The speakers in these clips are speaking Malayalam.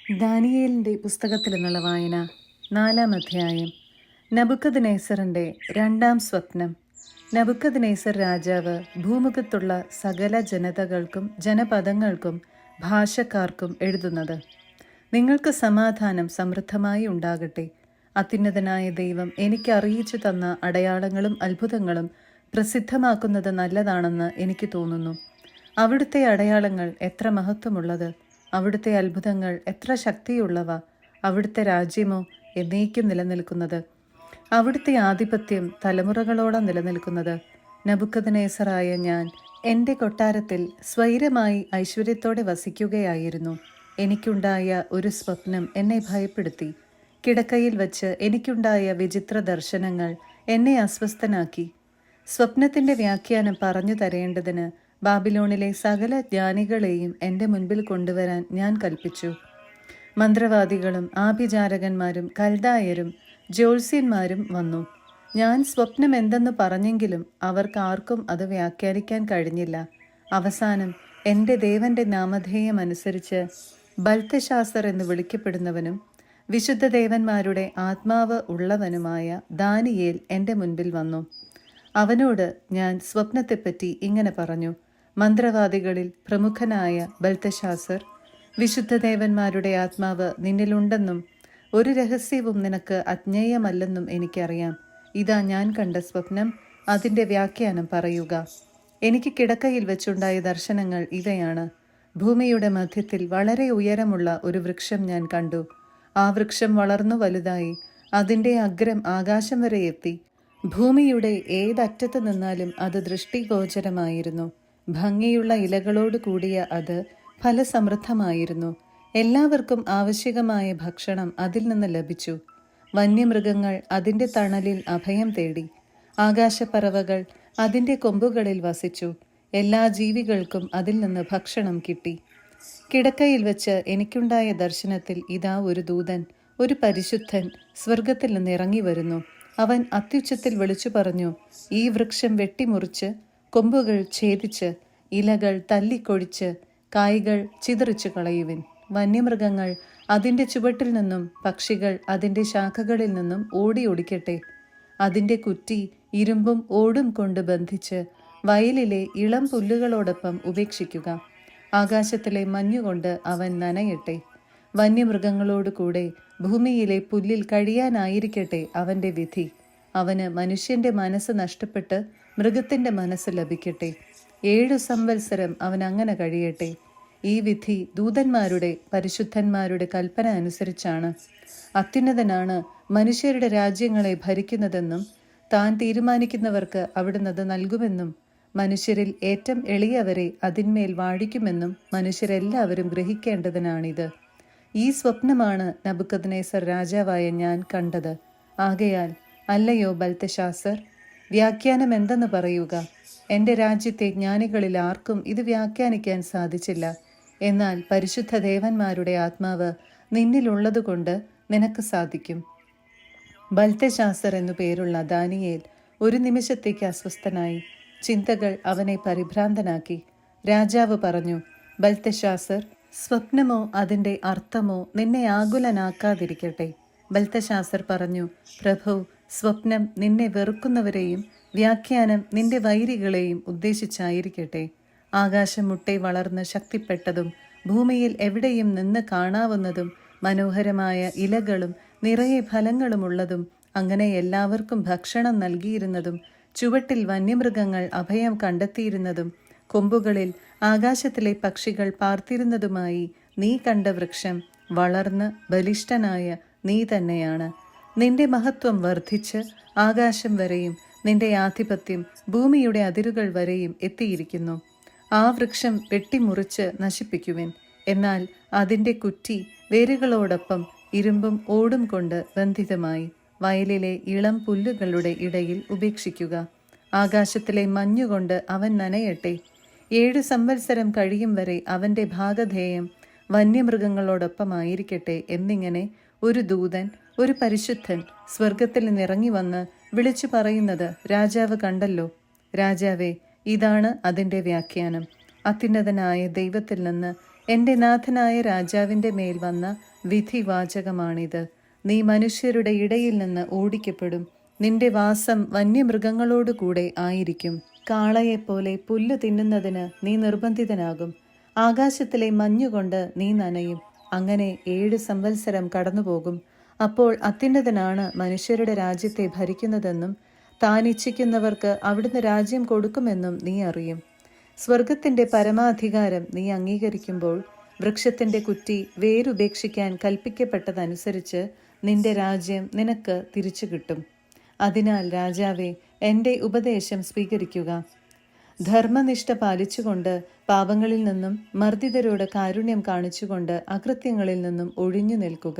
ദാനിയേലിൻ്റെ പുസ്തകത്തിൽ നിന്നുള്ള വായന 4-ാം അധ്യായം. നബുക്കദ്നേസറിൻ്റെ 2-ാം സ്വപ്നം. നബുക്കദ്നേസർ രാജാവ് ഭൂമുഖത്തുള്ള സകല ജനതകൾക്കും ജനപദങ്ങൾക്കും ഭാഷക്കാർക്കും എഴുതുന്നത്: നിങ്ങൾക്ക് സമാധാനം സമൃദ്ധമായി ഉണ്ടാകട്ടെ. അത്യുന്നതനായ ദൈവം എനിക്ക് അറിയിച്ചു തന്ന അടയാളങ്ങളും അത്ഭുതങ്ങളും പ്രസിദ്ധമാക്കുന്നത് നല്ലതാണെന്ന് എനിക്ക് തോന്നുന്നു. അവിടുത്തെ അടയാളങ്ങൾ എത്ര മഹത്വമുള്ളത്! അവിടുത്തെ അത്ഭുതങ്ങൾ എത്ര ശക്തിയുള്ളവ! അവിടുത്തെ രാജ്യമോ എന്നേക്കും നിലനിൽക്കുന്നത്. അവിടുത്തെ ആധിപത്യം തലമുറകളോളം നിലനിൽക്കുന്നത്. നബുക്കദ്നേസറായ ഞാൻ എൻ്റെ കൊട്ടാരത്തിൽ സ്വൈരമായി ഐശ്വര്യത്തോടെ വസിക്കുകയായിരുന്നു. എനിക്കുണ്ടായ ഒരു സ്വപ്നം എന്നെ ഭയപ്പെടുത്തി. കിടക്കയിൽ വച്ച് എനിക്കുണ്ടായ വിചിത്ര ദർശനങ്ങൾ എന്നെ അസ്വസ്ഥനാക്കി. സ്വപ്നത്തിൻ്റെ വ്യാഖ്യാനം പറഞ്ഞു തരേണ്ടതിന് ബാബിലോണിലെ സകല ജ്ഞാനികളെയും എൻ്റെ മുൻപിൽ കൊണ്ടുവരാൻ ഞാൻ കൽപ്പിച്ചു. മന്ത്രവാദികളും ആഭിചാരകന്മാരും കൽദായരും ജ്യോത്സ്യന്മാരും വന്നു. ഞാൻ സ്വപ്നം എന്തെന്ന് പറഞ്ഞെങ്കിലും അവർക്കാർക്കും അത് വ്യാഖ്യാനിക്കാൻ കഴിഞ്ഞില്ല. അവസാനം എൻ്റെ ദേവന്റെ നാമധേയമനുസരിച്ച് ബൽത്തശാസർ എന്ന് വിളിക്കപ്പെടുന്നവനും വിശുദ്ധ ദേവന്മാരുടെ ആത്മാവ് ഉള്ളവനുമായ ദാനിയേൽ എൻ്റെ മുൻപിൽ വന്നു. അവനോട് ഞാൻ സ്വപ്നത്തെപ്പറ്റി ഇങ്ങനെ പറഞ്ഞു: മന്ത്രവാദികളിൽ പ്രമുഖനായ ബൽത്തശാസർ, വിശുദ്ധദേവന്മാരുടെ ആത്മാവ് നിന്നിലുണ്ടെന്നും ഒരു രഹസ്യവും നിനക്ക് അജ്ഞേയമല്ലെന്നും എനിക്കറിയാം. ഇതാ ഞാൻ കണ്ട സ്വപ്നം, അതിൻ്റെ വ്യാഖ്യാനം പറയുക. എനിക്ക് കിടക്കയിൽ വെച്ചുണ്ടായ ദർശനങ്ങൾ ഇവയാണ്. ഭൂമിയുടെ മധ്യത്തിൽ വളരെ ഉയരമുള്ള ഒരു വൃക്ഷം ഞാൻ കണ്ടു. ആ വൃക്ഷം വളർന്നു വലുതായി അതിൻ്റെ അഗ്രം ആകാശം വരെ എത്തി. ഭൂമിയുടെ ഏതറ്റത്ത് നിന്നാലും അത് ദൃഷ്ടിഗോചരമായിരുന്നു. ഭംഗിയുള്ള ഇലകളോട് കൂടിയ അത് ഫലസമൃദ്ധമായിരുന്നു. എല്ലാവർക്കും ആവശ്യകമായ ഭക്ഷണം അതിൽ നിന്ന് ലഭിച്ചു. വന്യമൃഗങ്ങൾ അതിൻ്റെ തണലിൽ അഭയം തേടി. ആകാശപ്പറവകൾ അതിൻ്റെ കൊമ്പുകളിൽ വസിച്ചു. എല്ലാ ജീവികൾക്കും അതിൽ നിന്ന് ഭക്ഷണം കിട്ടി. കിടക്കയിൽ വെച്ച് എനിക്കുണ്ടായ ദർശനത്തിൽ ഇതാ ഒരു ദൂതൻ, ഒരു പരിശുദ്ധൻ സ്വർഗത്തിൽ നിന്ന് ഇറങ്ങി വരുന്നു. അവൻ അത്യുച്ചത്തിൽ വിളിച്ചു പറഞ്ഞു: ഈ വൃക്ഷം വെട്ടിമുറിച്ച് കൊമ്പുകൾ ഛേദിച്ച് ഇലകൾ തല്ലിക്കൊഴിച്ച് കായ്കൾ ചിതറിച്ചു കളയുവിൻ. വന്യമൃഗങ്ങൾ അതിൻ്റെ ചുവട്ടിൽ നിന്നും പക്ഷികൾ അതിൻ്റെ ശാഖകളിൽ നിന്നും ഓടി ഒടിക്കട്ടെ. അതിൻ്റെ കുറ്റി ഇരുമ്പും ഓടും കൊണ്ട് ബന്ധിച്ച് വയലിലെ ഇളം പുല്ലുകളോടൊപ്പം ഉപേക്ഷിക്കുക. ആകാശത്തിലെ മഞ്ഞുകൊണ്ട് അവൻ നനയട്ടെ. വന്യമൃഗങ്ങളോട് കൂടെ ഭൂമിയിലെ പുല്ലിൽ കഴിയാനായിരിക്കട്ടെ അവൻ്റെ വിധി. അവന് മനുഷ്യൻ്റെ മനസ്സ് നഷ്ടപ്പെട്ട് മൃഗത്തിൻ്റെ മനസ്സ് ലഭിക്കട്ടെ. 7 സംവത്സരം അവൻ അങ്ങനെ കഴിയട്ടെ. ഈ വിധി ദൂതന്മാരുടെ പരിശുദ്ധന്മാരുടെ കൽപ്പന അനുസരിച്ചാണ്. അത്യുന്നതനാണ് മനുഷ്യരുടെ രാജ്യങ്ങളെ ഭരിക്കുന്നതെന്നും താൻ തീരുമാനിക്കുന്നവർക്ക് അവിടുന്ന് അത് നൽകുമെന്നും മനുഷ്യരിൽ ഏറ്റവും എളിയവരെ അതിന്മേൽ വാഴിക്കുമെന്നും മനുഷ്യരെല്ലാവരും ഗ്രഹിക്കേണ്ടതിനാണിത്. ഈ സ്വപ്നമാണ് നബുക്കദ്നേസർ രാജാവായ ഞാൻ കണ്ടത്. ആകയാൽ അല്ലയോ ബൽത്തശാസർ, വ്യാഖ്യാനം എന്തെന്ന് പറയുക. എൻ്റെ രാജ്യത്തെ ജ്ഞാനികളിൽ ആർക്കും ഇത് വ്യാഖ്യാനിക്കാൻ സാധിച്ചില്ല. എന്നാൽ പരിശുദ്ധ ദേവന്മാരുടെ ആത്മാവ് നിന്നിലുള്ളതുകൊണ്ട് നിനക്ക് സാധിക്കും. ബൽത്തശാസർ എന്നു പേരുള്ള ദാനിയേൽ ഒരു നിമിഷത്തേക്ക് അസ്വസ്ഥനായി. ചിന്തകൾ അവനെ പരിഭ്രാന്തനാക്കി. രാജാവ് പറഞ്ഞു: ബൽത്തശാസർ, സ്വപ്നമോ അതിൻ്റെ അർത്ഥമോ നിന്നെ ആകുലനാക്കാതിരിക്കട്ടെ. ബൽത്തശാസർ പറഞ്ഞു: പ്രഭു, സ്വപ്നം നിന്നെ വെറുക്കുന്നവരെയും വ്യാഖ്യാനം നിന്റെ വൈരികളെയും ഉദ്ദേശിച്ചായിരിക്കട്ടെ. ആകാശം മുട്ടെ വളർന്ന് ശക്തിപ്പെട്ടതും ഭൂമിയിൽ എവിടെയും നിന്ന് കാണാവുന്നതും മനോഹരമായ ഇലകളും നിറയെ ഫലങ്ങളുമുള്ളതും അങ്ങനെ എല്ലാവർക്കും ഭക്ഷണം നൽകിയിരുന്നതും ചുവട്ടിൽ വന്യമൃഗങ്ങൾ അഭയം കണ്ടെത്തിയിരുന്നതും കൊമ്പുകളിൽ ആകാശത്തിലെ പക്ഷികൾ പാർത്തിരുന്നതുമായി നീ കണ്ട വൃക്ഷം വളർന്ന് ബലിഷ്ഠനായ നീ തന്നെയാണ്. നിന്റെ മഹത്വം വർദ്ധിച്ച് ആകാശം വരെയും നിന്റെ ആധിപത്യം ഭൂമിയുടെ അതിരുകൾ വരെയും എത്തിയിരിക്കുന്നു. ആ വൃക്ഷം വെട്ടിമുറിച്ച് നശിപ്പിക്കുവിൻ. എന്നാൽ അതിൻ്റെ കുറ്റി വേരുകളോടൊപ്പം ഇരുമ്പും ഓടും കൊണ്ട് ബന്ധിതമായി വയലിലെ ഇളം പുല്ലുകളുടെ ഇടയിൽ ഉപേക്ഷിക്കുക. ആകാശത്തിലെ മഞ്ഞുകൊണ്ട് അവൻ നനയട്ടെ. 7 സംവത്സരം കഴിയും വരെ അവൻ്റെ ഭാഗധേയം വന്യമൃഗങ്ങളോടൊപ്പമായിരിക്കട്ടെ എന്നിങ്ങനെ ഒരു ദൂതൻ, ഒരു പരിശുദ്ധൻ സ്വർഗത്തിൽ നിന്നിറങ്ങി വന്ന് വിളിച്ചു പറയുന്നത് രാജാവ് കണ്ടല്ലോ. രാജാവേ, ഇതാണ് അതിൻ്റെ വ്യാഖ്യാനം. അത്യുന്നതനായ ദൈവത്തിൽ നിന്ന് എൻ്റെ നാഥനായ രാജാവിൻ്റെ മേൽ വന്ന വിധിവാചകമാണിത്. നീ മനുഷ്യരുടെ ഇടയിൽ നിന്ന് ഓടിക്കപ്പെടും. നിന്റെ വാസം വന്യമൃഗങ്ങളോടുകൂടെ ആയിരിക്കും. കാളയെപ്പോലെ പുല്ല് തിന്നുന്നതിന് നീ നിർബന്ധിതനാകും. ആകാശത്തിലെ മഞ്ഞുകൊണ്ട് നീ നനയും. അങ്ങനെ 7 സംവത്സരം കടന്നുപോകും. അപ്പോൾ അത്യുന്നതനാണ് മനുഷ്യരുടെ രാജ്യത്തെ ഭരിക്കുന്നതെന്നും താൻ ഇച്ഛിക്കുന്നവർക്ക് അവിടുന്ന് രാജ്യം കൊടുക്കുമെന്നും നീ അറിയും. സ്വർഗത്തിന്റെ പരമാധികാരം നീ അംഗീകരിക്കുമ്പോൾ വൃക്ഷത്തിന്റെ കുറ്റി വേരുപേക്ഷിക്കാൻ കൽപ്പിക്കപ്പെട്ടതനുസരിച്ച് നിന്റെ രാജ്യം നിനക്ക് തിരിച്ചു കിട്ടും. അതിനാൽ രാജാവേ, എൻ്റെ ഉപദേശം സ്വീകരിക്കുക. ധർമ്മനിഷ്ഠ പാലിച്ചുകൊണ്ട് പാപങ്ങളിൽ നിന്നും മർദ്ദിതരോട് കാരുണ്യം കാണിച്ചുകൊണ്ട് അകൃത്യങ്ങളിൽ നിന്നും ഒഴിഞ്ഞു നിൽക്കുക.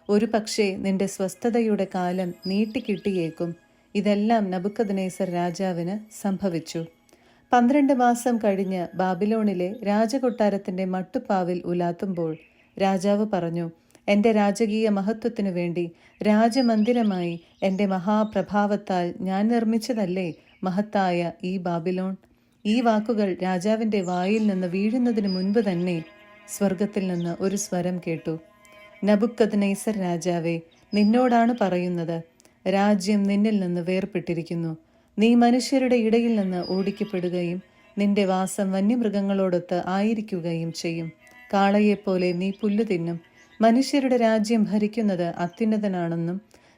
ഒരു പക്ഷേ നിന്റെ സ്വസ്ഥതയുടെ കാലം നീട്ടിക്കിട്ടിയേക്കും. ഇതെല്ലാം നബുക്കദ്നേസർ രാജാവിന് സംഭവിച്ചു. 12 മാസം കഴിഞ്ഞ് ബാബിലോണിലെ രാജകൊട്ടാരത്തിന്റെ മട്ടുപ്പാവിൽ ഉലാത്തുമ്പോൾ രാജാവ് പറഞ്ഞു, എൻ്റെ രാജകീയ മഹത്വത്തിനു വേണ്ടി രാജമന്ദിരമായി എൻ്റെ മഹാപ്രഭാവത്താൽ ഞാൻ നിർമ്മിച്ചതല്ലേ മഹത്തായ ഈ ബാബിലോൺ. ഈ വാക്കുകൾ രാജാവിൻ്റെ വായിൽ നിന്ന് വീഴുന്നതിന് മുൻപ് തന്നെ സ്വർഗത്തിൽ നിന്ന് ഒരു സ്വരം കേട്ടു. നബുക്കദ്നേസർ രാജാവേ, നിന്നോടാണ് പറയുന്നത്, രാജ്യം നിന്നിൽ നിന്ന് വേർപെട്ടിരിക്കുന്നു. നീ മനുഷ്യരുടെ ഇടയിൽ നിന്ന് ഓടിക്കപ്പെടുകയും നിന്റെ വാസം വന്യമൃഗങ്ങളോടൊത്ത് ആയിരിക്കുകയും ചെയ്യും. കാളയെപ്പോലെ നീ പുല്ലു തിന്നും. മനുഷ്യരുടെ രാജ്യം ഭരിക്കുന്നത് അത്യുന്നതനാണെന്നും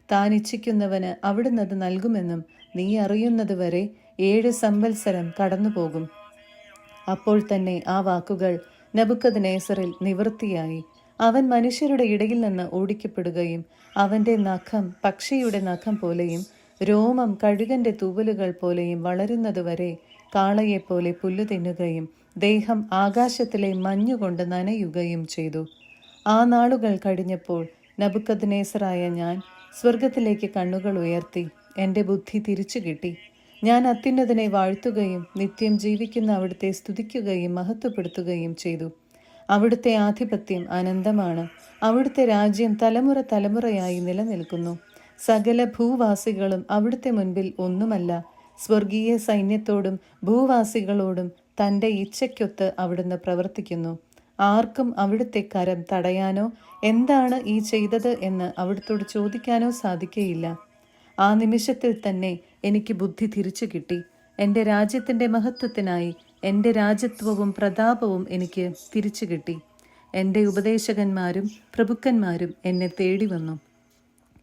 താൻ ഇച്ഛിക്കുന്നവന് അവിടുന്ന് അത് നൽകുമെന്നും നീ അറിയുന്നതുവരെ 7 സംവത്സരം കടന്നുപോകും. അപ്പോൾ തന്നെ ആ വാക്കുകൾ നബുക്കദ്നേസറിൽ നിവൃത്തിയായി. അവൻ മനുഷ്യരുടെ ഇടയിൽ നിന്ന് ഓടിക്കപ്പെടുകയും അവൻ്റെ നഖം പക്ഷിയുടെ നഖം പോലെയും രോമം കഴുകന്റെ തൂവലുകൾ പോലെയും വളരുന്നതുവരെ കാളയെപ്പോലെ പുല്ലു തിന്നുകയും ദേഹം ആകാശത്തിലെ മഞ്ഞുകൊണ്ട് നനയുകയും ചെയ്തു. ആ നാളുകൾ കഴിഞ്ഞപ്പോൾ നബുക്കദ്നേസറായ ഞാൻ സ്വർഗത്തിലേക്ക് കണ്ണുകൾ ഉയർത്തി. എൻ്റെ ബുദ്ധി തിരിച്ചു കിട്ടി. ഞാൻ അത്യുന്നതനെ വാഴ്ത്തുകയും നിത്യം ജീവിക്കുന്ന അവിടുത്തെ സ്തുതിക്കുകയും മഹത്വപ്പെടുത്തുകയും ചെയ്തു. അവിടുത്തെ ആധിപത്യം അനന്തമാണ്. അവിടുത്തെ രാജ്യം തലമുറ തലമുറയായി നിലനിൽക്കുന്നു. സകല ഭൂവാസികളും അവിടുത്തെ മുൻപിൽ ഒന്നുമല്ല. സ്വർഗീയ സൈന്യത്തോടും ഭൂവാസികളോടും തൻ്റെ ഇച്ഛയ്ക്കൊത്ത് അവിടുന്ന് പ്രവർത്തിക്കുന്നു. ആർക്കും അവിടുത്തെ കരം തടയാനോ എന്താണ് ഈ ചെയ്തത് എന്ന് അവിടുത്തോട് ചോദിക്കാനോ സാധിക്കയില്ല. ആ നിമിഷത്തിൽ തന്നെ എനിക്ക് ബുദ്ധി തിരിച്ചു കിട്ടി. എൻ്റെ രാജ്യത്തിൻ്റെ മഹത്വത്തിനായി എൻ്റെ രാജ്യത്വവും പ്രതാപവും എനിക്ക് തിരിച്ചു കിട്ടി. എൻ്റെ ഉപദേശകന്മാരും പ്രഭുക്കന്മാരും എന്നെ തേടി വന്നു.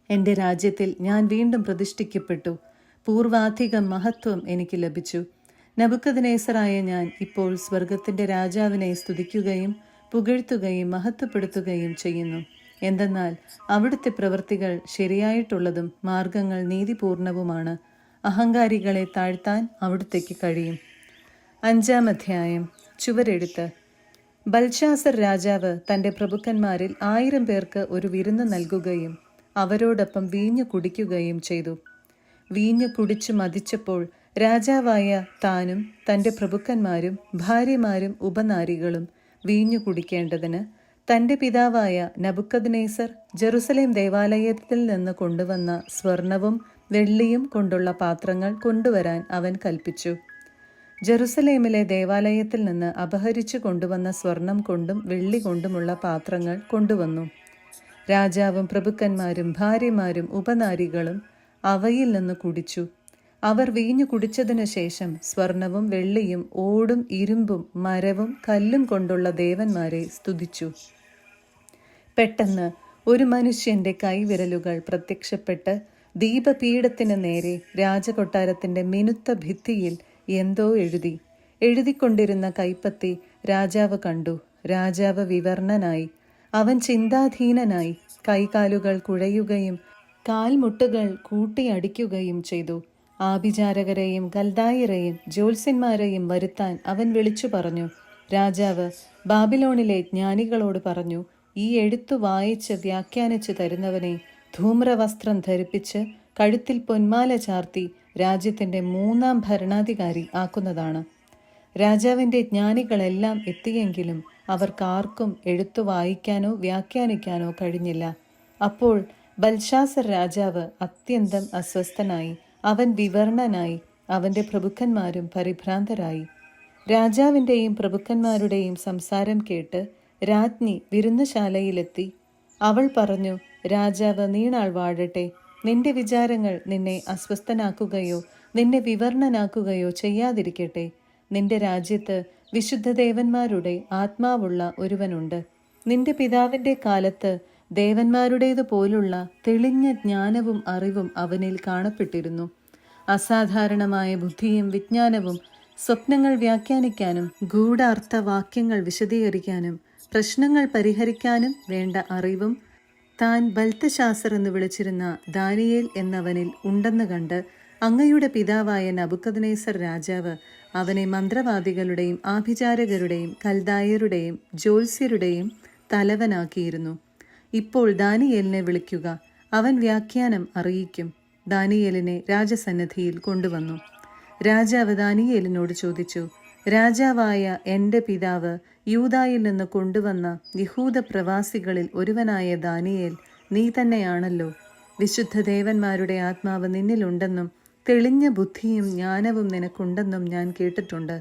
എൻ്റെ രാജ്യത്തിൽ ഞാൻ വീണ്ടും പ്രതിഷ്ഠിക്കപ്പെട്ടു. പൂർവാധികം മഹത്വം എനിക്ക് ലഭിച്ചു. നബുക്കദ്നേസറായ ഞാൻ ഇപ്പോൾ സ്വർഗത്തിൻ്റെ രാജാവിനെ സ്തുതിക്കുകയും പുകഴ്ത്തുകയും മഹത്വപ്പെടുത്തുകയും ചെയ്യുന്നു. എന്തെന്നാൽ അവിടുത്തെ പ്രവൃത്തികൾ ശരിയായിട്ടുള്ളതും മാർഗങ്ങൾ നീതിപൂർണവുമാണ്. അഹങ്കാരികളെ താഴ്ത്താൻ അവിടുത്തേക്ക് കഴിയും. 5-ാം അധ്യായം. ചുവരെഴുത്ത്. ബൽഷാസർ രാജാവ് തൻ്റെ പ്രഭുക്കന്മാരിൽ 1000 പേർക്ക് ഒരു വിരുന്ന് നൽകുകയും അവരോടൊപ്പം വീഞ്ഞു കുടിക്കുകയും ചെയ്തു. വീഞ്ഞു കുടിച്ചു മതിച്ചപ്പോൾ രാജാവായ താനും തൻ്റെ പ്രഭുക്കന്മാരും ഭാര്യമാരും ഉപനാരികളും വീഞ്ഞു കുടിക്കേണ്ടതിന് തൻ്റെ പിതാവായ നബുക്കദ്നേസർ ജെറുസലേം ദേവാലയത്തിൽ നിന്ന് കൊണ്ടുവന്ന സ്വർണവും വെള്ളിയും കൊണ്ടുള്ള പാത്രങ്ങൾ കൊണ്ടുവരാൻ അവൻ കൽപ്പിച്ചു. ജെറുസലേമിലെ ദേവാലയത്തിൽ നിന്ന് അപഹരിച്ചു കൊണ്ടുവന്ന സ്വർണം കൊണ്ടും വെള്ളി കൊണ്ടുമുള്ള പാത്രങ്ങൾ കൊണ്ടുവന്നു. രാജാവും പ്രഭുക്കന്മാരും ഭാര്യമാരും ഉപനാരികളും അവയിൽ നിന്ന് കുടിച്ചു. അവർ വീഞ്ഞു കുടിച്ചതിനു ശേഷം സ്വർണവും വെള്ളിയും ഓടും ഇരുമ്പും മരവും കല്ലും കൊണ്ടുള്ള ദേവന്മാരെ സ്തുതിച്ചു. പെട്ടെന്ന് ഒരു മനുഷ്യന്റെ കൈവിരലുകൾ പ്രത്യക്ഷപ്പെട്ട് ദീപപീഠത്തിന് നേരെ രാജകൊട്ടാരത്തിന്റെ മിനുത്ത ഭിത്തിയിൽ എന്തോ എഴുതിക്കൊണ്ടിരുന്ന കൈപ്പത്തി രാജാവ് കണ്ടു. രാജാവ് വിവർണനായി. അവൻ ചിന്താധീനനായി കൈകാലുകൾ കുഴയുകയും കാൽമുട്ടുകൾ കൂട്ടിയടിക്കുകയും ചെയ്തു. ആഭിചാരകരെയും കൽദായരെയും ജ്യോത്സ്യന്മാരെയും വരുത്താൻ അവൻ വിളിച്ചു പറഞ്ഞു. രാജാവ് ബാബിലോണിലെ ജ്ഞാനികളോട് പറഞ്ഞു, ഈ എഴുത്തു വായിച്ച് വ്യാഖ്യാനിച്ചു തരുന്നവനെ ധൂമ്രവസ്ത്രം ധരിപ്പിച്ച് കഴുത്തിൽ പൊന്മാല ചാർത്തി രാജ്യത്തിൻ്റെ 3-ാം ഭരണാധികാരി ആക്കുന്നതാണ്. രാജാവിൻ്റെ ജ്ഞാനികളെല്ലാം എത്തിയെങ്കിലും അവർക്കാർക്കും എഴുത്തു വായിക്കാനോ വ്യാഖ്യാനിക്കാനോ കഴിഞ്ഞില്ല. അപ്പോൾ ബൽഷാസർ രാജാവ് അത്യന്തം അസ്വസ്ഥനായി. അവൻ വിവർണനായി. അവൻ്റെ പ്രഭുക്കന്മാരും പരിഭ്രാന്തരായി. രാജാവിൻ്റെയും പ്രഭുക്കന്മാരുടെയും സംസാരം കേട്ട് രാജ്ഞി വിരുന്നുശാലയിലെത്തി. അവൾ പറഞ്ഞു, രാജാവ് നീണാൾ വാഴട്ടെ. നിന്റെ വിചാരങ്ങൾ നിന്നെ അസ്വസ്ഥനാക്കുകയോ നിന്നെ വിവർണനാക്കുകയോ ചെയ്യാതിരിക്കട്ടെ. നിന്റെ രാജ്യത്ത് വിശുദ്ധദേവന്മാരുടെ ആത്മാവുള്ള ഒരുവനുണ്ട്. നിന്റെ പിതാവിൻ്റെ കാലത്ത് ദേവന്മാരുടേതുപോലുള്ള തെളിഞ്ഞ ജ്ഞാനവും അറിവും അവനിൽ കാണപ്പെട്ടിരുന്നു. അസാധാരണമായ ബുദ്ധിയും വിജ്ഞാനവും, സ്വപ്നങ്ങൾ വ്യാഖ്യാനിക്കാനും ഗൂഢാർത്ഥവാക്യങ്ങൾ വിശദീകരിക്കാനും പ്രശ്നങ്ങൾ പരിഹരിക്കാനും വേണ്ട അറിവും താൻ ബൽത്തശാസർ എന്ന് വിളിച്ചിരുന്ന ദാനിയേൽ എന്നവനിൽ ഉണ്ടെന്ന് കണ്ട് അങ്ങയുടെ പിതാവായ നബുക്കദ്നേസർ രാജാവ് അവനെ മന്ത്രവാദികളുടെയും ആഭിചാരകരുടെയും കൽദായരുടെയും ജ്യോത്സ്യരുടെയും തലവനാക്കിയിരുന്നു. ഇപ്പോൾ ദാനിയേലിനെ വിളിക്കുക, അവൻ വ്യാഖ്യാനം അറിയിക്കും. ദാനിയേലിനെ രാജസന്നിധിയിൽ കൊണ്ടുവന്നു. രാജാവ് ദാനിയേലിനോട് ചോദിച്ചു, രാജാവായ എൻ്റെ പിതാവ് യൂദായിൽ നിന്ന് കൊണ്ടുവന്ന യഹൂദ പ്രവാസികളിൽ ഒരുവനായ ദാനിയേൽ നീ തന്നെയാണല്ലോ. വിശുദ്ധദേവന്മാരുടെ ആത്മാവ് നിന്നിലുണ്ടെന്നും തെളിഞ്ഞ ബുദ്ധിയും ജ്ഞാനവും നിനക്കുണ്ടെന്നും ഞാൻ കേട്ടിട്ടുണ്ട്.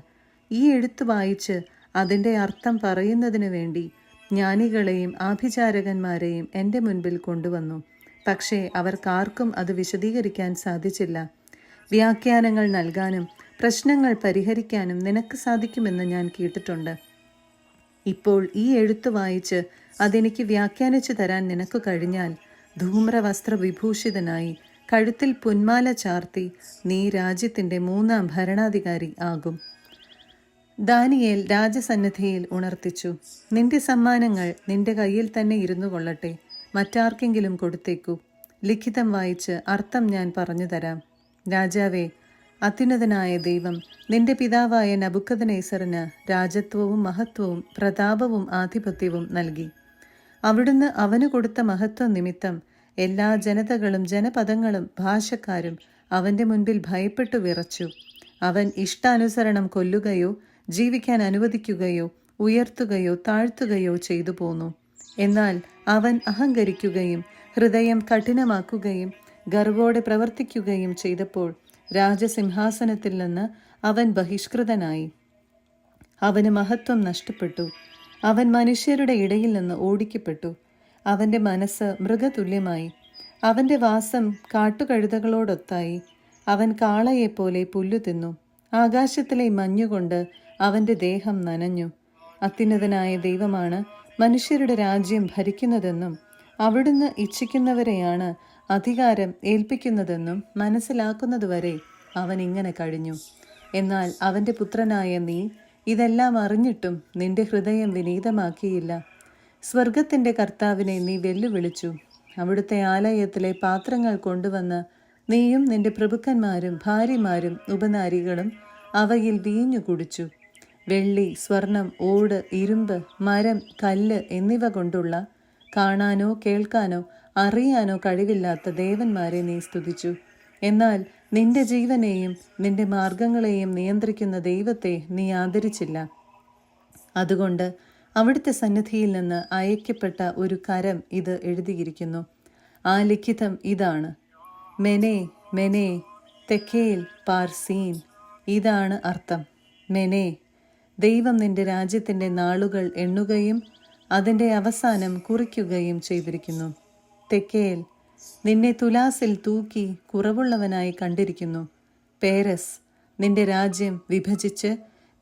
ഈ എഴുത്ത് വായിച്ച് അതിൻ്റെ അർത്ഥം പറയുന്നതിനു വേണ്ടി ജ്ഞാനികളെയും ആഭിചാരകന്മാരെയും എൻ്റെ മുൻപിൽ കൊണ്ടുവന്നു. പക്ഷേ അവർക്കാർക്കും അത് വിശദീകരിക്കാൻ സാധിച്ചില്ല. വ്യാഖ്യാനങ്ങൾ നൽകാനും പ്രശ്നങ്ങൾ പരിഹരിക്കാനും നിനക്ക് സാധിക്കുമെന്ന് ഞാൻ കേട്ടിട്ടുണ്ട്. ഇപ്പോൾ ഈ എഴുത്ത് വായിച്ച് അതെനിക്ക് വ്യാഖ്യാനിച്ചു തരാൻ നിനക്ക് കഴിഞ്ഞാൽ ധൂമ്രവസ്ത്ര വിഭൂഷിതനായി കഴുത്തിൽ പൊന്മാല ചാർത്തി നീ രാജ്യത്തിൻ്റെ 3ാം ഭരണാധികാരി ആകും. ദാനിയേൽ രാജസന്നിധിയിൽ ഉണർത്തിച്ചു, നിന്റെ സമ്മാനങ്ങൾ നിന്റെ കയ്യിൽ തന്നെ ഇരുന്നു കൊള്ളട്ടെ. മറ്റാർക്കെങ്കിലും കൊടുത്തേക്കൂ. ലിഖിതം വായിച്ച് അർത്ഥം ഞാൻ പറഞ്ഞു തരാം. രാജാവേ, അത്യുന്നതനായ ദൈവം നിന്റെ പിതാവായ നബുക്കദ്നേസറിന് രാജത്വവും മഹത്വവും പ്രതാപവും ആധിപത്യവും നൽകി. അവിടുന്ന് അവന് കൊടുത്ത മഹത്വം നിമിത്തം എല്ലാ ജനതകളും ജനപദങ്ങളും ഭാഷക്കാരും അവൻ്റെ മുൻപിൽ ഭയപ്പെട്ടു വിറച്ചു. അവൻ ഇഷ്ടാനുസരണം കൊല്ലുകയോ ജീവിക്കാൻ അനുവദിക്കുകയോ ഉയർത്തുകയോ താഴ്ത്തുകയോ ചെയ്തു പോന്നു. എന്നാൽ അവൻ അഹങ്കരിക്കുകയും ഹൃദയം കഠിനമാക്കുകയും ഗർവോടെ പ്രവർത്തിക്കുകയും ചെയ്തപ്പോൾ രാജസിംഹാസനത്തിൽ നിന്ന് അവൻ ബഹിഷ്കൃതനായി. അവന് മഹത്വം നഷ്ടപ്പെട്ടു. അവൻ മനുഷ്യരുടെ ഇടയിൽ നിന്ന് ഓടിക്കപ്പെട്ടു. അവൻ്റെ മനസ്സ് മൃഗതുല്യമായി. അവൻ്റെ വാസം കാട്ടുകഴുതകളോടൊത്തായി. അവൻ കാളയെപ്പോലെ പുല്ലു തിന്നു. ആകാശത്തിലെ മഞ്ഞുകൊണ്ട് അവൻ്റെ ദേഹം നനഞ്ഞു. അത്യുന്നതനായ ദൈവമാണ് മനുഷ്യരുടെ രാജ്യം ഭരിക്കുന്നതെന്നും അവിടുന്ന് ഇച്ഛിക്കുന്നവരെയാണ് അധികാരം ഏൽപ്പിക്കുന്നതെന്നും മനസ്സിലാക്കുന്നതുവരെ അവൻ ഇങ്ങനെ കഴിഞ്ഞു. എന്നാൽ അവൻ്റെ പുത്രനായ നീ ഇതെല്ലാം അറിഞ്ഞിട്ടും നിന്റെ ഹൃദയം വിനീതമാക്കിയില്ല. സ്വർഗത്തിൻ്റെ കർത്താവിനെ നീ വെല്ലുവിളിച്ചു. അവിടുത്തെ ആലയത്തിലെ പാത്രങ്ങൾ കൊണ്ടുവന്ന് നീയും നിന്റെ പ്രഭുക്കന്മാരും ഭാര്യമാരും ഉപനാരികളും അവയിൽ വീഞ്ഞു കുടിച്ചു. വെള്ളി, സ്വർണം, ഓട്, ഇരുമ്പ്, മരം, കല്ല് എന്നിവ കൊണ്ടുള്ള കാണാനോ കേൾക്കാനോ അറിയാനോ കഴിവില്ലാത്ത ദേവന്മാരെ നീ സ്തുതിച്ചു. എന്നാൽ നിന്റെ ജീവനെയും നിന്റെ മാർഗങ്ങളെയും നിയന്ത്രിക്കുന്ന ദൈവത്തെ നീ ആദരിച്ചില്ല. അതുകൊണ്ട് അവിടുത്തെ സന്നിധിയിൽ നിന്ന് അയക്കപ്പെട്ട ഒരു കരം ഇത് എഴുതിയിരിക്കുന്നു. ആ ലിഖിതം ഇതാണ്: മെനെ മെനെ തെക്കേൽ പാർസീൻ. ഇതാണ് അർത്ഥം. മെനെ, ദൈവം നിന്റെ രാജ്യത്തിൻ്റെ നാളുകൾ എണ്ണുകയും അതിൻ്റെ അവസാനം കുറിക്കുകയും ചെയ്തിരിക്കുന്നു. തെക്കേൽ, നിന്നെ തുലാസിൽ തൂക്കി കുറവുള്ളവനായി കണ്ടിരിക്കുന്നു. പേരസ്, നിന്റെ രാജ്യം വിഭജിച്ച്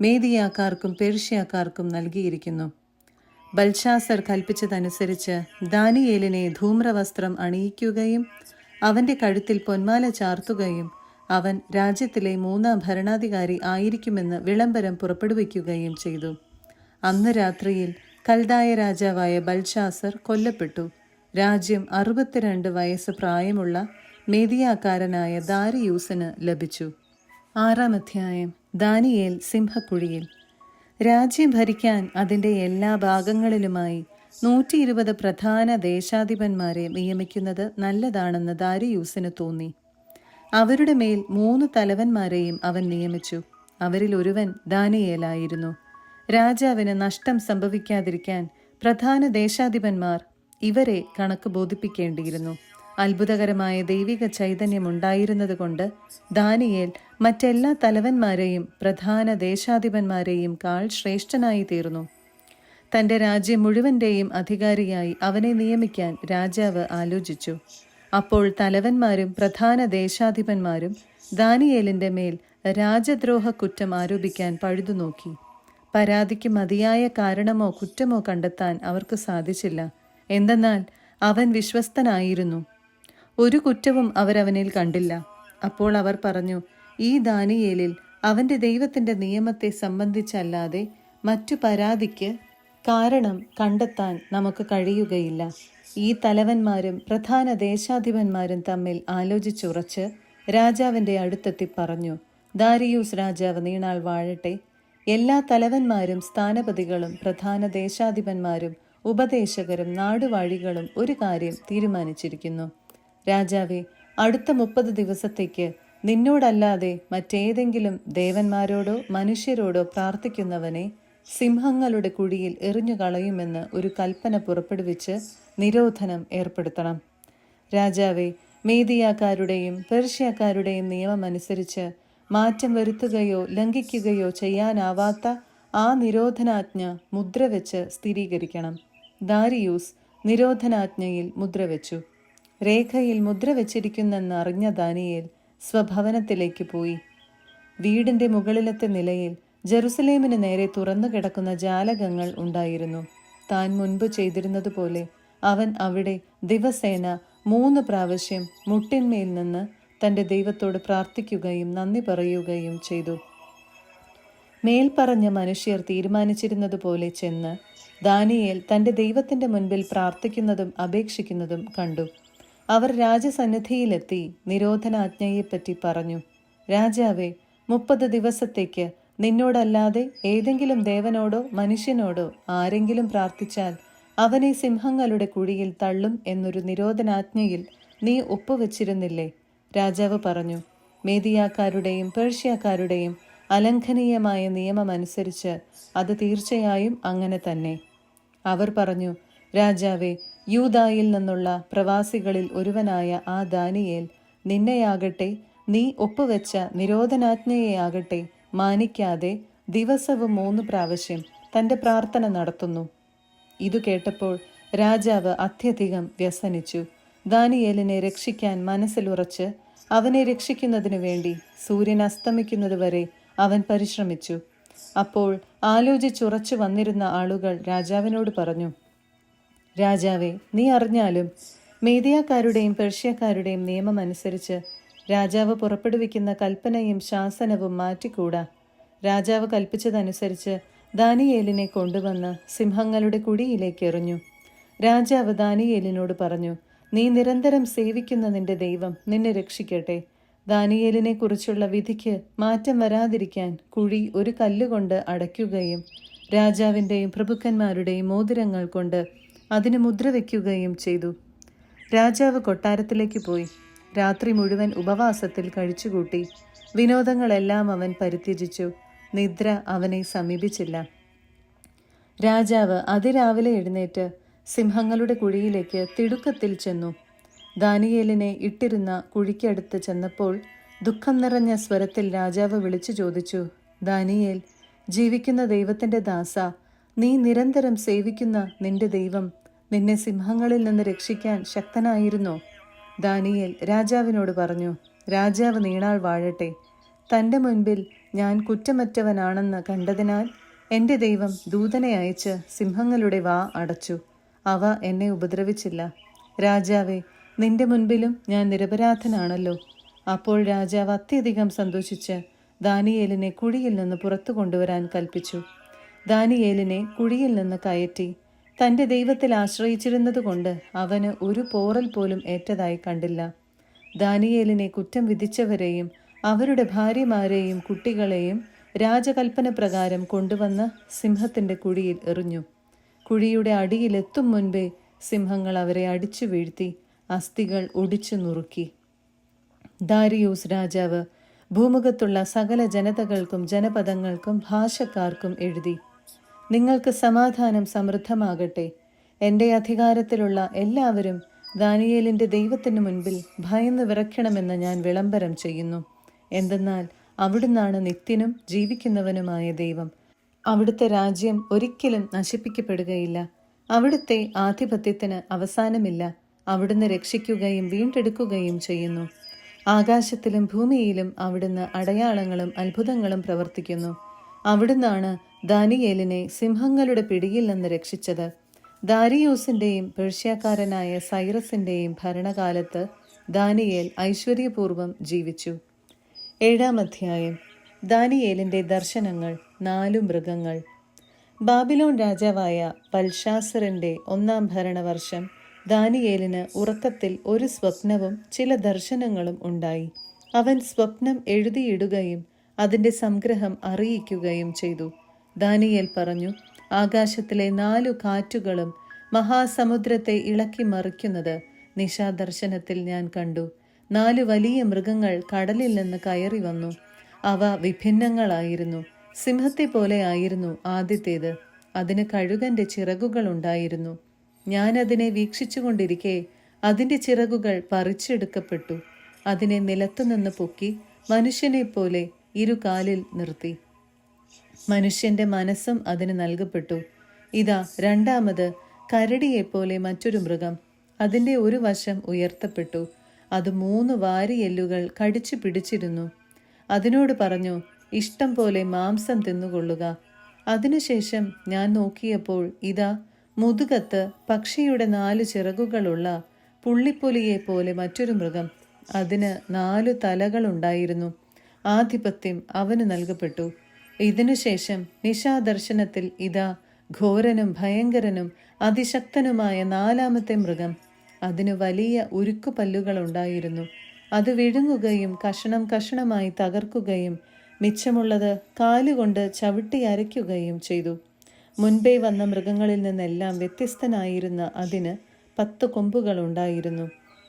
മേദിയാക്കാർക്കും പേർഷ്യക്കാർക്കും നൽകിയിരിക്കുന്നു. ബൽഷാസർ കൽപ്പിച്ചതനുസരിച്ച് ദാനിയേലിനെ ധൂമ്രവസ്ത്രം അണിയിക്കുകയും അവൻ്റെ കഴുത്തിൽ പൊന്മാല ചാർത്തുകയും അവൻ രാജ്യത്തിലെ 3ാം ഭരണാധികാരി ആയിരിക്കുമെന്ന് വിളംബരം പുറപ്പെടുവിക്കുകയും ചെയ്തു. അന്ന് രാത്രിയിൽ കൽദായ രാജാവായ ബൽഷാസർ കൊല്ലപ്പെട്ടു. രാജ്യം 62 വയസ്സ് പ്രായമുള്ള മേദിയാക്കാരനായ ദാരിയൂസിന് ലഭിച്ചു. 6-ാം അധ്യായം. ദാനിയേൽ സിംഹക്കുഴിയിൽ. രാജ്യം ഭരിക്കാൻ അതിൻ്റെ എല്ലാ ഭാഗങ്ങളിലുമായി 120 പ്രധാന ദേശാധിപന്മാരെ നിയമിക്കുന്നത് നല്ലതാണെന്ന് ദാരിയൂസിന് തോന്നി. അവരുടെ മേൽ 3 തലവന്മാരെയും അവൻ നിയമിച്ചു. അവരിൽ ഒരുവൻ ദാനിയേലായിരുന്നു. രാജാവിന് നഷ്ടം സംഭവിക്കാതിരിക്കാൻ പ്രധാന ദേശാധിപന്മാർ ഇവരെ കണക്ക് ബോധിപ്പിക്കേണ്ടിയിരുന്നു. അത്ഭുതകരമായ ദൈവിക ചൈതന്യമുണ്ടായിരുന്നതുകൊണ്ട് ദാനിയേൽ മറ്റെല്ലാ തലവന്മാരെയും പ്രധാന ദേശാധിപന്മാരെയും കാൾ ശ്രേഷ്ഠനായി തീർന്നു. തന്റെ രാജ്യം മുഴുവന്റെയും അധികാരിയായി അവനെ നിയമിക്കാൻ രാജാവ് ആലോചിച്ചു. അപ്പോൾ തലവന്മാരും പ്രധാന ദേശാധിപന്മാരും ദാനിയേലിന്റെ മേൽ രാജദ്രോഹ കുറ്റം ആരോപിക്കാൻ പഴുതുനോക്കി. പരാതിക്ക് മതിയായ കാരണമോ കുറ്റമോ കണ്ടെത്താൻ അവർക്ക് സാധിച്ചില്ല. എന്തെന്നാൽ അവൻ വിശ്വസ്തനായിരുന്നു. ഒരു കുറ്റവും അവരവനിൽ കണ്ടില്ല. അപ്പോൾ അവർ പറഞ്ഞു, ഈ ദാനിയേലിൽ അവന്റെ ദൈവത്തിന്റെ നിയമത്തെ സംബന്ധിച്ചല്ലാതെ മറ്റു പരാതിക്ക് കാരണം കണ്ടെത്താൻ നമുക്ക് കഴിയുകയില്ല. ഈ തലവന്മാരും പ്രധാന ദേശാധിപന്മാരും തമ്മിൽ ആലോചിച്ചുറച്ച് രാജാവിന്റെ അടുത്തെത്തി പറഞ്ഞു, ദാരിയൂസ് രാജാവ് നീണാൾ വാഴട്ടെ. എല്ലാ തലവന്മാരും സ്ഥാനപതികളും പ്രധാന ദേശാധിപന്മാരും ഉപദേശകരും നാടുവാഴികളും ഒരു കാര്യം തീരുമാനിച്ചിരിക്കുന്നു. രാജാവേ, അടുത്ത 30 ദിവസത്തേക്ക് നിന്നോടല്ലാതെ മറ്റേതെങ്കിലും ദേവന്മാരോടോ മനുഷ്യരോടോ പ്രാർത്ഥിക്കുന്നവനെ സിംഹങ്ങളുടെ കുഴിയിൽ എറിഞ്ഞുകളയുമെന്ന് ഒരു കൽപ്പന പുറപ്പെടുവിച്ച് നിരോധനം ഏർപ്പെടുത്തണം. രാജാവേ, മേദിയാക്കാരുടെയും പെർഷ്യക്കാരുടെയും നിയമമനുസരിച്ച് മാറ്റം വരുത്തുകയോ ലംഘിക്കുകയോ ചെയ്യാനാവാത്ത ആ നിരോധനാജ്ഞ മുദ്രവെച്ച് സ്ഥിരീകരിക്കണം. ദാരിയൂസ് നിരോധനാജ്ഞയിൽ മുദ്രവെച്ചു. രേഖയിൽ മുദ്രവെച്ചിരിക്കുന്നെന്ന് അറിഞ്ഞ ദാനിയേൽ സ്വഭവനത്തിലേക്ക് പോയി. വീടിന്റെ മുകളിലത്തെ നിലയിൽ ജെറുസലേമിന് നേരെ തുറന്നു കിടക്കുന്ന ജാലകങ്ങൾ ഉണ്ടായിരുന്നു. താൻ മുൻപ് ചെയ്തിരുന്നതുപോലെ അവൻ അവിടെ ദിവസേന 3 പ്രാവശ്യം മുട്ടിന്മേൽ നിന്ന് തന്റെ ദൈവത്തോട് പ്രാർത്ഥിക്കുകയും നന്ദി പറയുകയും ചെയ്തു. മേൽപ്പറഞ്ഞ മനുഷ്യർ തീരുമാനിച്ചിരുന്നതുപോലെ ചെന്ന് ദാനിയേൽ തന്റെ ദൈവത്തിന്റെ മുൻപിൽ പ്രാർത്ഥിക്കുന്നതും അപേക്ഷിക്കുന്നതും കണ്ടു. അവർ രാജസന്നിധിയിലെത്തി നിരോധനാജ്ഞയെപ്പറ്റി പറഞ്ഞു. രാജാവേ, 30 ദിവസത്തേക്ക് നിന്നോടല്ലാതെ ഏതെങ്കിലും ദേവനോടോ മനുഷ്യനോടോ ആരെങ്കിലും പ്രാർത്ഥിച്ചാൽ അവനെ സിംഹങ്ങളുടെ കുഴിയിൽ തള്ളും എന്നൊരു നിരോധനാജ്ഞയിൽ നീ ഒപ്പുവെച്ചിരുന്നില്ലേ? രാജാവ് പറഞ്ഞു, മേദിയാക്കാരുടെയും പേർഷ്യക്കാരുടെയും അലംഘനീയമായ നിയമമനുസരിച്ച് അത് തീർച്ചയായും അങ്ങനെ തന്നെ. അവർ പറഞ്ഞു, രാജാവേ, യൂദായിൽ നിന്നുള്ള പ്രവാസികളിൽ ഒരുവനായ ആ ദാനിയേൽ നിന്നെയാകട്ടെ നീ ഒപ്പുവെച്ച നിരോധനാജ്ഞയെയാകട്ടെ മാനിക്കാതെ ദിവസവും 3 പ്രാവശ്യം തന്റെ പ്രാർത്ഥന നടത്തുന്നു. ഇതു കേട്ടപ്പോൾ രാജാവ് അത്യധികം വ്യസനിച്ചു. ദാനിയേലിനെ രക്ഷിക്കാൻ മനസ്സിലുറച്ച് അവനെ രക്ഷിക്കുന്നതിനു വേണ്ടി സൂര്യൻ അസ്തമിക്കുന്നതുവരെ അവൻ പരിശ്രമിച്ചു. അപ്പോൾ ആലോചിച്ചുറച്ചു വന്നിരുന്ന ആളുകൾ രാജാവിനോട് പറഞ്ഞു, രാജാവേ, നീ അറിഞ്ഞാലും മേദിയാക്കാരുടെയും പേർഷ്യക്കാരുടെയും നിയമമനുസരിച്ച് രാജാവ് പുറപ്പെടുവിക്കുന്ന കൽപ്പനയും ശാസനവും മാറ്റിക്കൂടാ. രാജാവ് കൽപ്പിച്ചതനുസരിച്ച് ദാനിയേലിനെ കൊണ്ടുവന്ന് സിംഹങ്ങളുടെ കുഴിയിലേക്ക് എറിഞ്ഞു. രാജാവ് ദാനിയേലിനോട് പറഞ്ഞു, നീ നിരന്തരം സേവിക്കുന്ന നിന്റെ ദൈവം നിന്നെ രക്ഷിക്കട്ടെ. ദാനിയേലിനെ കുറിച്ചുള്ള വിധിക്ക് മാറ്റം വരാതിരിക്കാൻ കുഴി ഒരു കല്ലുകൊണ്ട് അടയ്ക്കുകയും രാജാവിൻ്റെയും പ്രഭുക്കന്മാരുടെയും മോതിരങ്ങൾ കൊണ്ട് അതിന് മുദ്ര വയ്ക്കുകയും ചെയ്തു. രാജാവ് കൊട്ടാരത്തിലേക്ക് പോയി. രാത്രി മുഴുവൻ ഉപവാസത്തിൽ കഴിച്ചുകൂട്ടി. വിനോദങ്ങളെല്ലാം അവൻ പരിത്യജിച്ചു. നിദ്ര അവനെ സമീപിച്ചില്ല. രാജാവ് അതിരാവിലെ എഴുന്നേറ്റ് സിംഹങ്ങളുടെ കുഴിയിലേക്ക് തിടുക്കത്തിൽ ചെന്നു. ദാനിയേലിനെ ഇട്ടിരുന്ന കുഴിക്കടുത്ത് ചെന്നപ്പോൾ ദുഃഖം നിറഞ്ഞ സ്വരത്തിൽ രാജാവ് വിളിച്ചു ചോദിച്ചു, ദാനിയേൽ, ജീവിക്കുന്ന ദൈവത്തിന്റെ ദാസ, നീ നിരന്തരം സേവിക്കുന്ന നിന്റെ ദൈവം നിന്നെ സിംഹങ്ങളിൽ നിന്ന് രക്ഷിക്കാൻ ശക്തനായിരുന്നോ? ദാനിയേൽ രാജാവിനോട് പറഞ്ഞു, രാജാവ് നീണാൾ വാഴട്ടെ. തൻ്റെ മുൻപിൽ ഞാൻ കുറ്റമറ്റവനാണെന്ന് കണ്ടതിനാൽ എൻ്റെ ദൈവം ദൂതനെ അയച്ച് സിംഹങ്ങളുടെ വാ അടച്ചു. അവ എന്നെ ഉപദ്രവിച്ചില്ല. രാജാവേ, നിന്റെ മുൻപിലും ഞാൻ നിരപരാധനാണല്ലോ. അപ്പോൾ രാജാവ് അത്യധികം സന്തോഷിച്ച് ദാനിയേലിനെ കുഴിയിൽ നിന്ന് പുറത്തു കൊണ്ടുവരാൻ കൽപ്പിച്ചു. ദാനിയേലിനെ കുഴിയിൽ നിന്ന് കയറ്റി. തൻ്റെ ദൈവത്തിൽ ആശ്രയിച്ചിരുന്നതുകൊണ്ട് അവന് ഒരു പോറൽ പോലും ഏറ്റതായി കണ്ടില്ല. ദാനിയേലിനെ കുറ്റം വിധിച്ചവരെയും അവരുടെ ഭാര്യമാരെയും കുട്ടികളെയും രാജകൽപ്പന പ്രകാരം കൊണ്ടുവന്ന് സിംഹത്തിൻ്റെ കുഴിയിൽ എറിഞ്ഞു. കുഴിയുടെ അടിയിലെത്തും മുൻപേ സിംഹങ്ങൾ അവരെ അടിച്ചു വീഴ്ത്തി അസ്ഥികൾ ഒടിച്ചു നുറുക്കി. ദാരിയൂസ് രാജാവ് ഭൂമുഖത്തുള്ള സകല ജനതകൾക്കും ജനപദങ്ങൾക്കും ഭാഷക്കാർക്കും എഴുതി, നിങ്ങൾക്ക് സമാധാനം സമൃദ്ധമാകട്ടെ. എൻ്റെ അധികാരത്തിലുള്ള എല്ലാവരും ദാനിയേലിൻ്റെ ദൈവത്തിനു മുൻപിൽ ഭയന്ന് വിറയ്ക്കണമെന്ന് ഞാൻ വിളംബരം ചെയ്യുന്നു. എന്തെന്നാൽ അവിടുന്നാണ് നിത്യനും ജീവിക്കുന്നവനുമായ ദൈവം. അവിടുത്തെ രാജ്യം ഒരിക്കലും നശിപ്പിക്കപ്പെടുകയില്ല. അവിടുത്തെ ആധിപത്യത്തിന് അവസാനമില്ല. അവിടുന്ന് രക്ഷിക്കുകയും വീണ്ടെടുക്കുകയും ചെയ്യുന്നു. ആകാശത്തിലും ഭൂമിയിലും അവിടുന്ന് അടയാളങ്ങളും അത്ഭുതങ്ങളും പ്രവർത്തിക്കുന്നു. അവിടുന്നാണ് ദാനിയേലിനെ സിംഹങ്ങളുടെ പിടിയിൽ നിന്ന് രക്ഷിച്ചത്. ദാരിയൂസിൻ്റെയും പേർഷ്യക്കാരനായ സൈറസിൻ്റെയും ഭരണകാലത്ത് ദാനിയേൽ ഐശ്വര്യപൂർവ്വം ജീവിച്ചു. 7-ാം അധ്യായം. ദാനിയേലിൻ്റെ ദർശനങ്ങൾ. 4 മൃഗങ്ങൾ. ബാബിലോൺ രാജാവായ ബൽഷാസറിൻ്റെ 1-ാം ഭരണവർഷം ദാനിയേലിന് ഉറക്കത്തിൽ ഒരു സ്വപ്നവും ചില ദർശനങ്ങളും ഉണ്ടായി. അവൻ സ്വപ്നം എഴുതിയിടുകയും അതിൻ്റെ സംഗ്രഹം അറിയിക്കുകയും ചെയ്തു. ദാനിയേൽ പറഞ്ഞു, ആകാശത്തിലെ 4 കാറ്റുകളും മഹാസമുദ്രത്തെ ഇളക്കി മറിക്കുന്നത് നിശാദർശനത്തിൽ ഞാൻ കണ്ടു. 4 വലിയ മൃഗങ്ങൾ കടലിൽ നിന്ന് കയറി വന്നു. അവ വിഭിന്നങ്ങളായിരുന്നു. സിംഹത്തെ പോലെ ആയിരുന്നു ആദ്യത്തേത്. അതിന് കഴുകന്റെ ചിറകുകൾ ഉണ്ടായിരുന്നു. ഞാൻ അതിനെ വീക്ഷിച്ചുകൊണ്ടിരിക്കെ അതിൻ്റെ ചിറകുകൾ പറിച്ചെടുക്കപ്പെട്ടു. അതിനെ നിലത്തുനിന്ന് പൊക്കി മനുഷ്യനെ പോലെ 2 കാലിൽ നിർത്തി. മനുഷ്യന്റെ മനസ്സും അതിന് നൽകപ്പെട്ടു. ഇതാ, രണ്ടാമത് കരടിയെപ്പോലെ മറ്റൊരു മൃഗം. അതിൻ്റെ ഒരു വശം ഉയർത്തപ്പെട്ടു. അത് 3 വാരിയെല്ലുകൾ കടിച്ചു പിടിച്ചിരുന്നു. അതിനോട് പറഞ്ഞു, ഇഷ്ടം പോലെ മാംസം തിന്നുകൊള്ളുക. അതിനുശേഷം ഞാൻ നോക്കിയപ്പോൾ ഇതാ, മുതുകത്ത് പക്ഷിയുടെ 4 ചിറകുകളുള്ള പുള്ളിപ്പുലിയെപ്പോലെ മറ്റൊരു മൃഗം. അതിന് 4 തലകളുണ്ടായിരുന്നു. ആധിപത്യം അവന് നൽകപ്പെട്ടു. ഇതിനുശേഷം നിശാദർശനത്തിൽ ഇതാ, ഘോരനും ഭയങ്കരനും അതിശക്തനുമായ 4-ാമത്തെ മൃഗം. അതിന് വലിയ ഉരുക്കുപല്ലുകളുണ്ടായിരുന്നു. അത് വിഴുങ്ങുകയും കഷണം കഷണമായി തകർക്കുകയും മിച്ചമുള്ളത് കാലുകൊണ്ട് ചവിട്ടി അരയ്ക്കുകയും ചെയ്തു. മുൻപേ വന്ന മൃഗങ്ങളിൽ നിന്നെല്ലാം വ്യത്യസ്തനായിരുന്ന അതിന് 10 കൊമ്പുകളുണ്ടായിരുന്നു.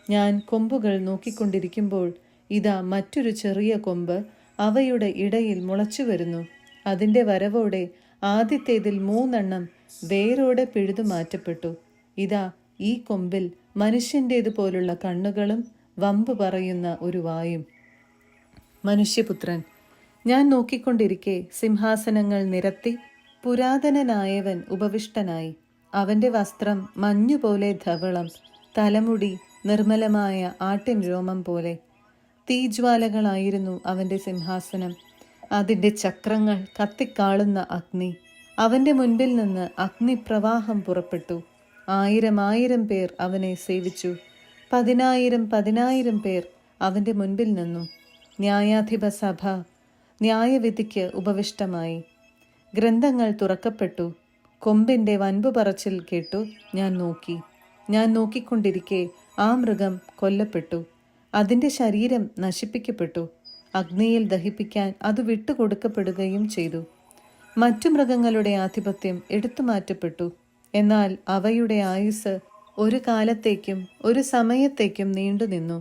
ഞാൻ കൊമ്പുകൾ നോക്കിക്കൊണ്ടിരിക്കുമ്പോൾ ഇതാ, മറ്റൊരു ചെറിയ കൊമ്പ് അവയുടെ ഇടയിൽ മുളച്ചു വരുന്നു. അതിൻ്റെ വരവോടെ ആദ്യത്തേതിൽ 3 എണ്ണം വേരോടെ പിഴുതു മാറ്റപ്പെട്ടു. ഇതാ, ഈ കൊമ്പിൽ മനുഷ്യൻ്റേതുപോലുള്ള കണ്ണുകളും വമ്പ് പറയുന്ന ഒരു വായും. മനുഷ്യപുത്രൻ, ഞാൻ നോക്കിക്കൊണ്ടിരിക്കെ സിംഹാസനങ്ങൾ നിരത്തി പുരാതനനായവൻ ഉപവിഷ്ടനായി. അവൻ്റെ വസ്ത്രം മഞ്ഞുപോലെ ധവളം, തലമുടി നിർമ്മലമായ ആട്ടിൻ രോമം പോലെ. തീജ്വാലകളായിരുന്നു അവൻ്റെ സിംഹാസനം. അതിൻ്റെ ചക്രങ്ങൾ കത്തിക്കാളുന്ന അഗ്നി. അവൻ്റെ മുൻപിൽ നിന്ന് അഗ്നിപ്രവാഹം പുറപ്പെട്ടു. 1000 പേർ അവനെ സേവിച്ചു. 10,000 പേർ അവൻ്റെ മുൻപിൽ നിന്നു. ന്യായാധിപ സഭ ന്യായവിധിക്ക് ഉപവിഷ്ടമായി. ഗ്രന്ഥങ്ങൾ തുറക്കപ്പെട്ടു. കൊമ്പിൻ്റെ വൻപു പറച്ചിൽ കേട്ടു. ഞാൻ നോക്കിക്കൊണ്ടിരിക്കെ ആ മൃഗം കൊല്ലപ്പെട്ടു. അതിൻ്റെ ശരീരം നശിപ്പിക്കപ്പെട്ടു. അഗ്നിയിൽ ദഹിപ്പിക്കാൻ അത് വിട്ടുകൊടുക്കപ്പെടുകയും ചെയ്തു. മറ്റു മൃഗങ്ങളുടെ ആധിപത്യം എടുത്തുമാറ്റപ്പെട്ടു. എന്നാൽ അവയുടെ ആയുസ് ഒരു കാലത്തേക്കും ഒരു സമയത്തേക്കും നീണ്ടുനിന്നു.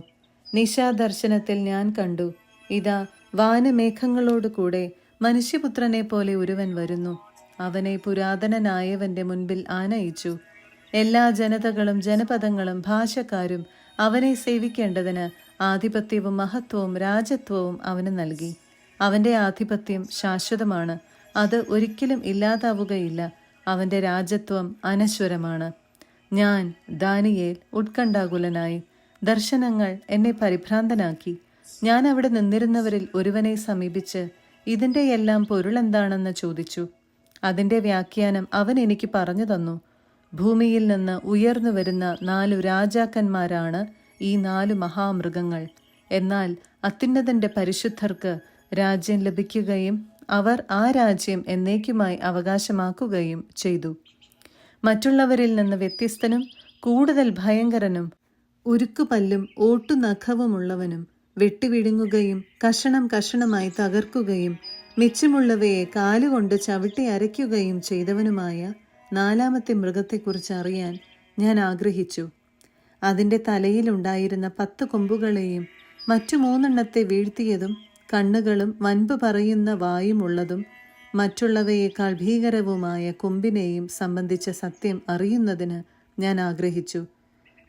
നിശാദർശനത്തിൽ ഞാൻ കണ്ടു, ഇതാ, വാനമേഘങ്ങളോടുകൂടെ മനുഷ്യപുത്രനെ പോലെ ഒരുവൻ വരുന്നു. അവനെ പുരാതനനായവന്റെ മുൻപിൽ ആനയിച്ചു. എല്ലാ ജനതകളും ജനപദങ്ങളും ഭാഷക്കാരും അവനെ സേവിക്കേണ്ടതിന് ആധിപത്യവും മഹത്വവും രാജത്വവും അവന് നൽകി. അവൻ്റെ ആധിപത്യം ശാശ്വതമാണ്. അത് ഒരിക്കലും ഇല്ലാതാവുകയില്ല. അവൻ്റെ രാജത്വം അനശ്വരമാണ്. ഞാൻ ദാനിയേൽ ഉത്കണ്ഠാകുലനായി. ദർശനങ്ങൾ എന്നെ പരിഭ്രാന്തനാക്കി. ഞാൻ അവിടെ നിന്നിരുന്നവരിൽ ഒരുവനെ സമീപിച്ച് ഇതിൻ്റെ എല്ലാം പൊരുളെന്താണെന്ന് ചോദിച്ചു. അതിൻ്റെ വ്യാഖ്യാനം അവൻ എനിക്ക് പറഞ്ഞു തന്നു. ഭൂമിയിൽ നിന്ന് ഉയർന്നു വരുന്ന 4 രാജാക്കന്മാരാണ് ഈ 4 മഹാമൃഗങ്ങൾ. എന്നാൽ അത്യുന്നതന്റെ പരിശുദ്ധർക്ക് രാജ്യം ലഭിക്കുകയും അവർ ആ രാജ്യം എന്നേക്കുമായി അവകാശമാക്കുകയും ചെയ്തു. മറ്റുള്ളവരിൽ നിന്ന് വ്യത്യസ്തനും കൂടുതൽ ഭയങ്കരനും ഉരുക്കുപല്ലും ഓട്ടുനഖവുമുള്ളവനും വെട്ടിവിഴുങ്ങുകയും കഷണം കഷണമായി തകർക്കുകയും മിച്ചമുള്ളവയെ കാലുകൊണ്ട് ചവിട്ടി അരയ്ക്കുകയും ചെയ്തവനുമായ 4-ാമത്തെ മൃഗത്തെക്കുറിച്ച് അറിയാൻ ഞാൻ ആഗ്രഹിച്ചു. അതിൻ്റെ തലയിലുണ്ടായിരുന്ന 10 കൊമ്പുകളെയും മറ്റു 3 എണ്ണത്തെ വീഴ്ത്തിയതും കണ്ണുകളും വൻപ് പറയുന്ന വായുമുള്ളതും മറ്റുള്ളവയേക്കാൾ ഭീകരവുമായ കൊമ്പിനെയും സംബന്ധിച്ച സത്യം അറിയുന്നതിന് ഞാൻ ആഗ്രഹിച്ചു.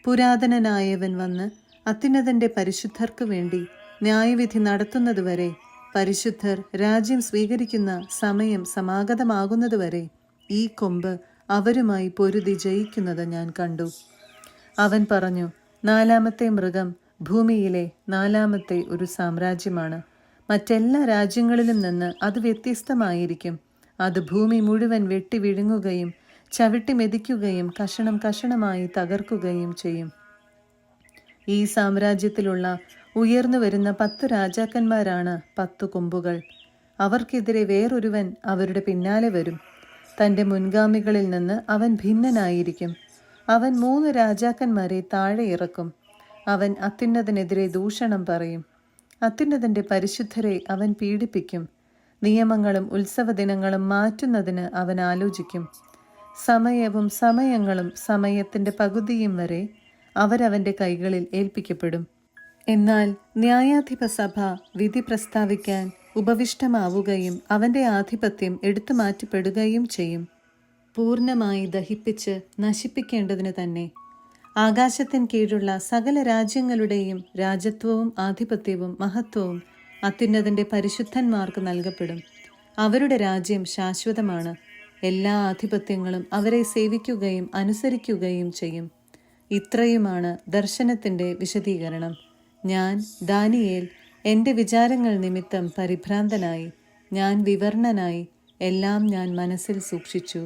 പുരാതനനായവൻ വന്ന് അത്യുന്നതന്റെ പരിശുദ്ധർക്ക് വേണ്ടി ന്യായവിധി നടത്തുന്നതുവരെ, പരിശുദ്ധർ രാജ്യം സ്വീകരിക്കുന്ന സമയം സമാഗതമാകുന്നതുവരെ ഈ കൊമ്പ് അവരുമായി പൊരുതി ജയിക്കുന്നത് ഞാൻ കണ്ടു. അവൻ പറഞ്ഞു, നാലാമത്തെ മൃഗം ഭൂമിയിലെ നാലാമത്തെ ഒരു സാമ്രാജ്യമാണ്. മറ്റെല്ലാ രാജ്യങ്ങളിലും നിന്ന് അത് വ്യത്യസ്തമായിരിക്കും. അത് ഭൂമി മുഴുവൻ വെട്ടി വിഴുങ്ങുകയും ചവിട്ടി മെതിക്കുകയും കഷണം കഷണമായി തകർക്കുകയും ചെയ്യും. ഈ സാമ്രാജ്യത്തിലുള്ള ഉയർന്നു വരുന്ന 10 രാജാക്കന്മാരാണ് 10 കൊമ്പുകൾ. അവർക്കെതിരെ വേറൊരുവൻ അവരുടെ പിന്നാലെ വരും. തൻ്റെ മുൻഗാമികളിൽ നിന്ന് അവൻ ഭിന്നനായിരിക്കും. അവൻ 3 രാജാക്കന്മാരെ താഴെ ഇറക്കും. അവൻ അത്യുന്നതനെതിരെ ദൂഷണം പറയും. അത്യുന്നതന്റെ പരിശുദ്ധരെ അവൻ പീഡിപ്പിക്കും. നിയമങ്ങളും ഉത്സവദിനങ്ങളും മാറ്റുന്നതിന് അവൻ ആലോചിക്കും. സമയവും സമയങ്ങളും സമയത്തിന്റെ പകുതിയും വരെ അവരവന്റെ കൈകളിൽ ഏൽപ്പിക്കപ്പെടും. എന്നാൽ ന്യായാധിപ സഭ വിധി പ്രസ്താവിക്കാൻ ഉപവിഷ്ടമാവുകയും അവന്റെ ആധിപത്യം എടുത്തു മാറ്റപ്പെടുകയും ചെയ്യും. പൂർണ്ണമായി ദഹിപ്പിച്ച് നശിപ്പിക്കേണ്ടതിന് തന്നെ. ആകാശത്തിന് കീഴുള്ള സകല രാജ്യങ്ങളുടെയും രാജത്വവും ആധിപത്യവും മഹത്വവും അത്യുന്നതന്റെ പരിശുദ്ധന്മാർക്ക് നൽകപ്പെടും. അവരുടെ രാജ്യം ശാശ്വതമാണ്. എല്ലാ ആധിപത്യങ്ങളും അവരെ സേവിക്കുകയും അനുസരിക്കുകയും ചെയ്യും. ഇത്രയുമാണ് ദർശനത്തിന്റെ വിശദീകരണം. ഞാൻ ദാനിയേൽ എൻ്റെ വിചാരങ്ങൾ നിമിത്തം പരിഭ്രാന്തനായി, ഞാൻ വിവരണനായി, എല്ലാം ഞാൻ മനസ്സിൽ സൂക്ഷിച്ചു.